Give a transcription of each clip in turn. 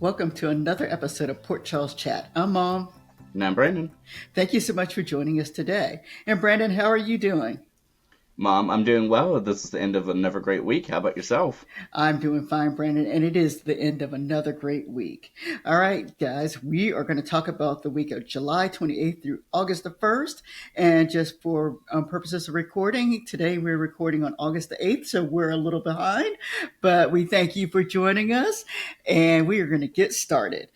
Welcome to another episode of Port Charles Chat. I'm Mom. And I'm Brandon. Thank you so much for joining us today. And Brandon, how are you doing? Mom, I'm doing well. This is the end of another great week. How about yourself? I'm doing fine, Brandon, and it is the end of another great week. All right, guys, we are going to talk about the week of July 28th through August the 1st. And just for purposes of recording, today we're recording on August the 8th, so we're a little behind, but we thank you for joining us, and we are going to get started.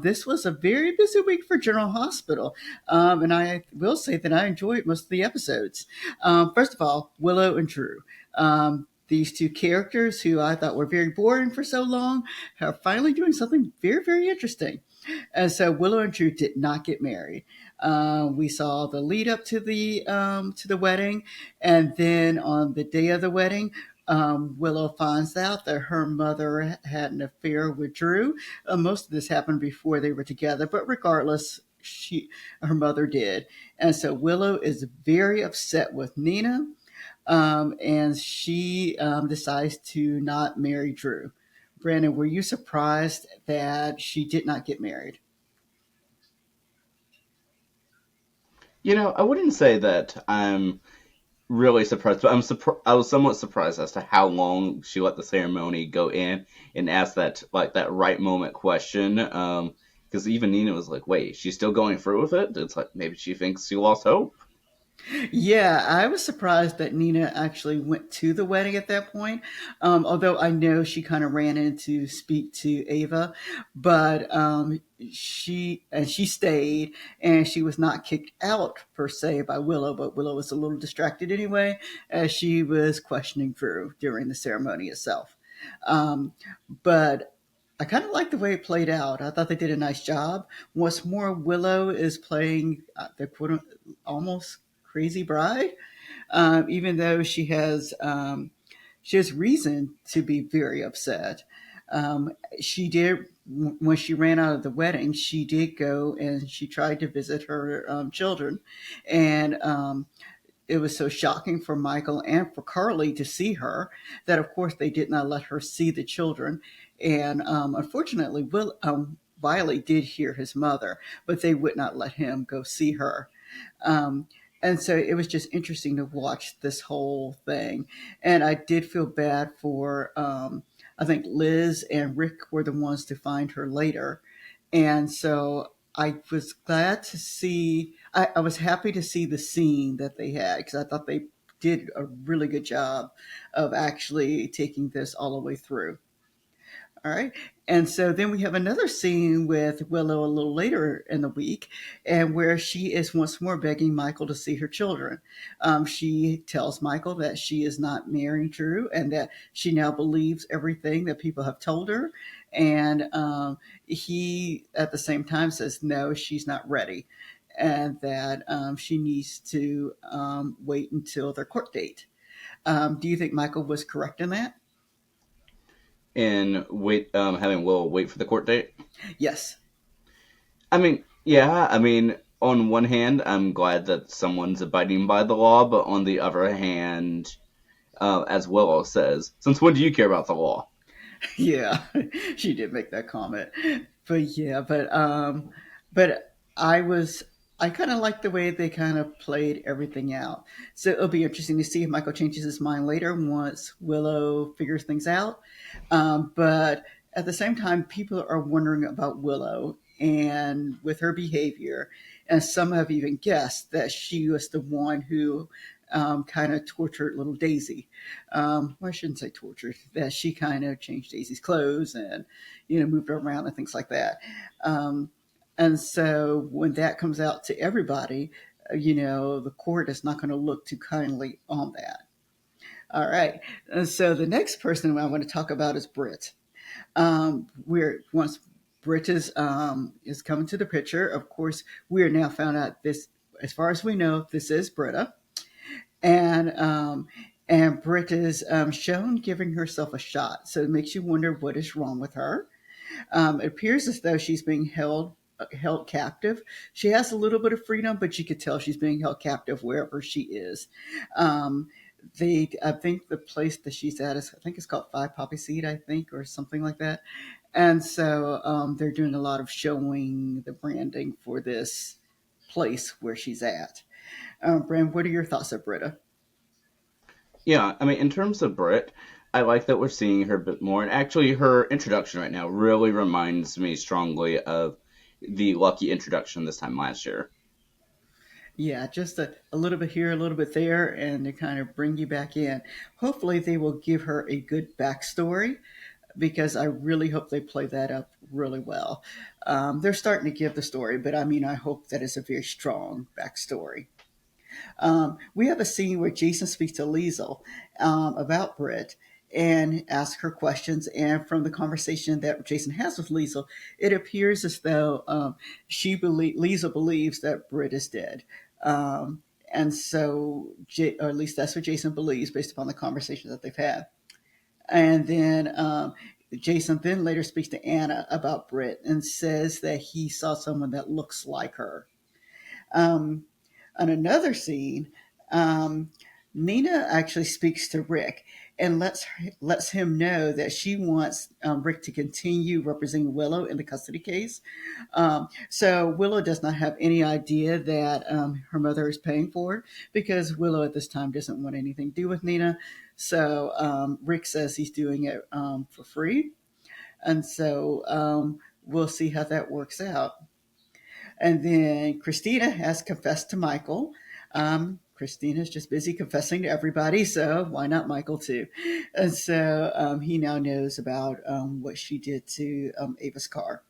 This was a very busy week for General Hospital, and I will say that I enjoyed most of the episodes. First of all, Willow and Drew. These two characters who I thought were very boring for so long are finally doing something very, very interesting. And so Willow and Drew did not get married. We saw the lead up to the wedding, and then on the day of the wedding, Willow finds out that her mother had an affair with Drew. Most of this happened before they were together, but regardless, her mother did, and so Willow is very upset with Nina, and she decides to not marry Drew. Brandon, were you surprised that she did not get married? I wouldn't say that I'm really surprised, but I was somewhat surprised as to how long she let the ceremony go in and ask that right moment question. Because even Nina was like, "Wait, she's still going through with it?" It's like maybe she thinks she lost hope. Yeah, I was surprised that Nina actually went to the wedding at that point. Although I know she kind of ran in to speak to Ava, but she stayed, and she was not kicked out per se by Willow, but Willow was a little distracted anyway as she was questioning Drew during the ceremony itself. Um, but I kind of like the way it played out. I thought they did a nice job. What's more, Willow is playing the quote almost crazy bride, even though she has reason to be very upset. She did when she ran out of the wedding. She did go and she tried to visit her children, and it was so shocking for Michael and for Carly to see her that, of course, they did not let her see the children. And unfortunately, Wiley did hear his mother, but they would not let him go see her. Um, and so it was just interesting to watch this whole thing. And I did feel bad for, I think Liz and Rick were the ones to find her later. And so I was glad to see, I was happy to see the scene that they had because I thought they did a really good job of actually taking this all the way through. All right. And so then we have another scene with Willow a little later in the week, and where she is once more begging Michael to see her children. She tells Michael that she is not marrying Drew and that she now believes everything that people have told her. And he, at the same time, says, no, she's not ready, and that she needs to wait until their court date. Do you think Michael was correct in that? And having Will wait for the court date. Yes. I mean, yeah. I mean, on one hand, I'm glad that someone's abiding by the law, but on the other hand, as Willow says, since when do you care about the law? Yeah, she did make that comment. But yeah, but I kind of like the way they kind of played everything out. So it'll be interesting to see if Michael changes his mind later once Willow figures things out. But at the same time, people are wondering about Willow and with her behavior, and some have even guessed that she was the one who kind of tortured little Daisy. Well, I shouldn't say tortured. That she kind of changed Daisy's clothes and moved her around and things like that. Um, and so when that comes out to everybody, the court is not going to look too kindly on that. All right. And so the next person I want to talk about is Britt. We're once Britt is coming to the picture. Of course, we are now found out this, as far as we know, this is Britta, and Britt is shown giving herself a shot. So it makes you wonder what is wrong with her. It appears as though she's being held captive. She has a little bit of freedom, but you could tell she's being held captive wherever she is. Um, I think the place that she's at is, I think it's called Five Poppy Seed, I think, or something like that. And so they're doing a lot of showing the branding for this place where she's at. Brand, what are your thoughts of Britta? Yeah, I mean, in terms of Brit, I like that we're seeing her a bit more. And actually, her introduction right now really reminds me strongly of the Lucky introduction this time last year. Yeah, just a little bit here, a little bit there, and to kind of bring you back in. Hopefully, they will give her a good backstory because I really hope they play that up really well. They're starting to give the story, but I mean, I hope that it's a very strong backstory. We have a scene where Jason speaks to Liesel about Britt and asks her questions. And from the conversation that Jason has with Liesel, it appears as though Liesel believes that Britt is dead. And so, or at least that's what Jason believes based upon the conversation that they've had. And then Jason then later speaks to Anna about Britt and says that he saw someone that looks like her. Um, on another scene, um, Nina actually speaks to Rick and lets him know that she wants Rick to continue representing Willow in the custody case. So Willow does not have any idea that her mother is paying for it because Willow at this time doesn't want anything to do with Nina. So Rick says he's doing it for free, and so we'll see how that works out. And then Christina has confessed to Michael. Christina's just busy confessing to everybody, so why not Michael too? And so he now knows about what she did to Ava's car.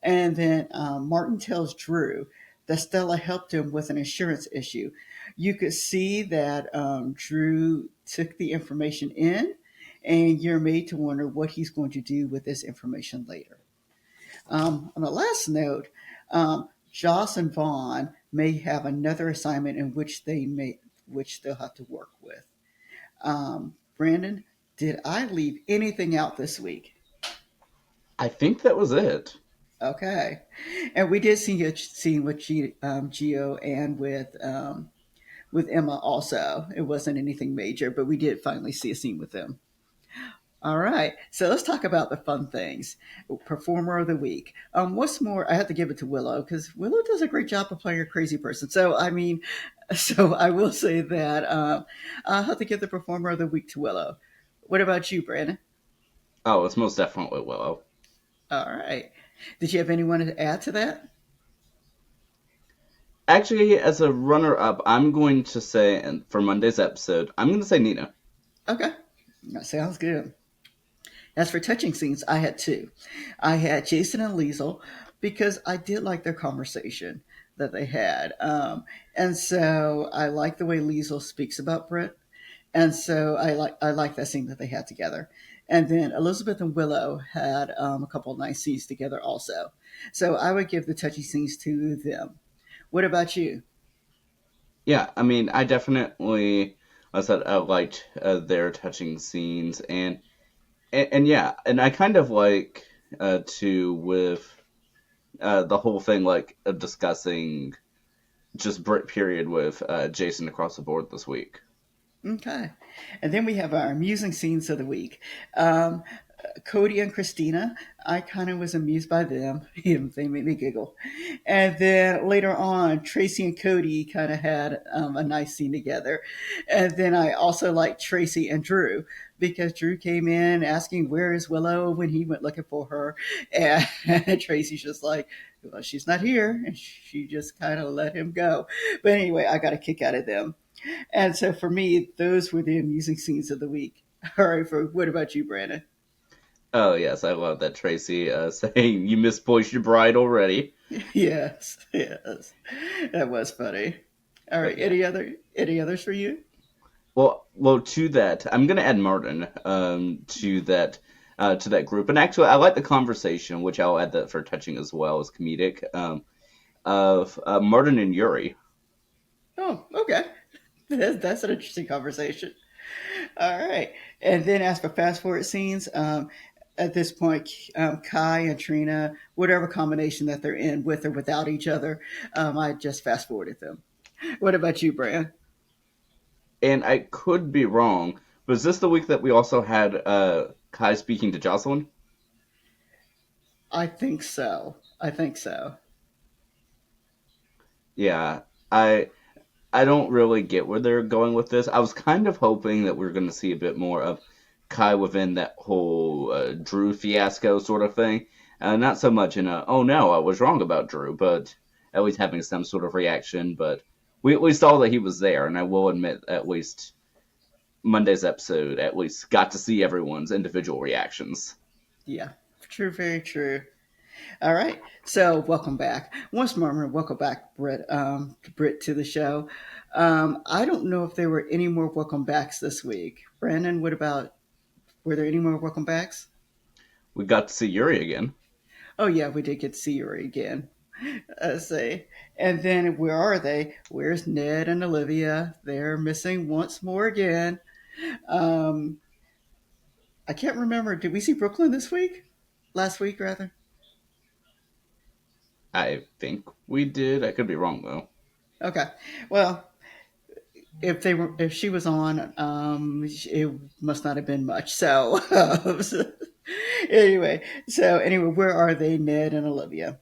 And then Martin tells Drew that Stella helped him with an insurance issue. You could see that Drew took the information in, and you're made to wonder what he's going to do with this information later. On the last note, Joss and Vaughn may have another assignment in which they'll have to work with. Brandon, did I leave anything out this week? I think that was it. Okay, and we did see a scene with Geo and with Emma. Also, it wasn't anything major, but we did finally see a scene with them. All right, so let's talk about the fun things. Performer of the week. What's more, I have to give it to Willow because Willow does a great job of playing a crazy person. So I mean, so I will say that I'll have to give the performer of the week to Willow. What about you, Brandon? Oh, it's most definitely Willow. All right. Did you have anyone to add to that? Actually, as a runner up, I'm going to say, and for Monday's episode, I'm going to say Nina. Okay, that sounds good. As for touching scenes, I had two. I had Jason and Liesel because I did like their conversation that they had. And so I like the way Liesel speaks about Britt. And so I like that scene that they had together. And then Elizabeth and Willow had a couple of nice scenes together also. So I would give the touchy scenes to them. What about you? Yeah, I mean, I definitely, I said I liked their touching scenes, and yeah, and I kind of like to with the whole thing like discussing just Brit period with Jason across the board this week. Okay. And then we have our amusing scenes of the week. Um, Cody and Christina, I kind of was amused by them. They made me giggle. And then later on, Tracy and Cody kind of had a nice scene together. And then I also liked Tracy and Drew because Drew came in asking, "Where is Willow?" when he went looking for her. And Tracy's just like, "Well, she's not here." And she just kind of let him go. But anyway, I got a kick out of them. And so for me, those were the amusing scenes of the week. All right, for what about you, Brandon? Oh yes, I love that Tracy saying you misplaced your bride already. Yes, yes, that was funny. All right, But yeah, any others for you? well, to that, I'm gonna add Martin to that group, and actually, I like the conversation, which I'll add that for touching as well as comedic of Martin and Yuri. Oh, okay, that's an interesting conversation. All right, and then as for fast forward scenes, at this point, Kai and Trina, whatever combination that they're in, with or without each other, I just fast forwarded them. What about you, Brand? And I could be wrong, but is this the week that we also had Kai speaking to Jocelyn? I think so. I think so. Yeah, I I don't really get where they're going with this. I was kind of hoping that we are going to see a bit more of Kai within that whole Drew fiasco sort of thing. Not so much in a, oh no, I was wrong about Drew, but at least having some sort of reaction. But we saw that he was there, and I will admit, at least Monday's episode at least got to see everyone's individual reactions. Yeah, true, very true. All right, so welcome back once more. Welcome back, Britt, to the show. I don't know if there were any more welcome backs this week. Brandon, what about? Were there any more welcome backs? We got to see Yuri again. Oh yeah, we did get to see Yuri again. Let's see. And then where are they? Where's Ned and Olivia? They're missing once more again. Um, I can't remember. Did we see Brooklyn this week? Last week, rather. I think we did. I could be wrong though. Okay. Well, if she was on, it must not have been much. So, anyway, where are they, Ned and Olivia?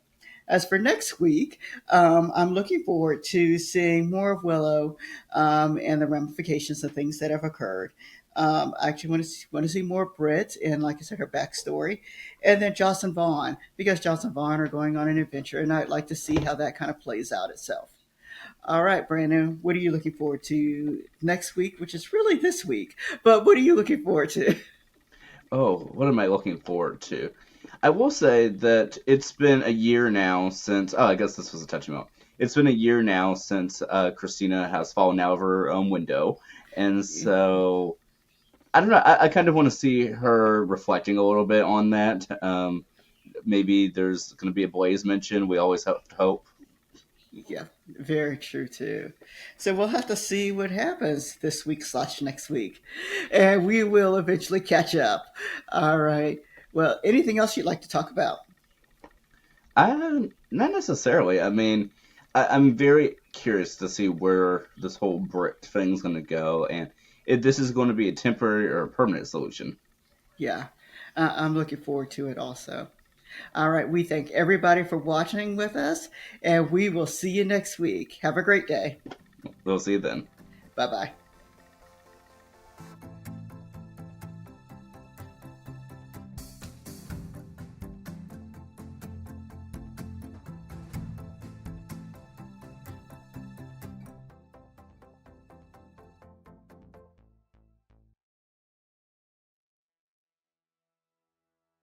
As for next week, I'm looking forward to seeing more of Willow and the ramifications of things that have occurred. I actually want to see more Brit and, like I said, her backstory, and then Joss and Vaughn because Joss and Vaughn are going on an adventure, and I'd like to see how that kind of plays out itself. All right, Brandon, what are you looking forward to next week, which is really this week? But what are you looking forward to? Oh, what am I looking forward to? I will say that it's been a year now since. Oh, I guess this was a touchy moment. It's been a year now since Christina has fallen out of her own window, and so I don't know. I kind of want to see her reflecting a little bit on that. Maybe there's going to be a Blaze mention. We always have to hope. Yeah, very true too. So we'll have to see what happens this week slash next week, and we will eventually catch up. All right. Well, anything else you'd like to talk about? Not necessarily. I mean, I'm very curious to see where this whole brick thing's going to go, and if this is going to be a temporary or a permanent solution. Yeah, I'm looking forward to it also. All right. We thank everybody for watching with us, and we will see you next week. Have a great day. We'll see you then. Bye bye.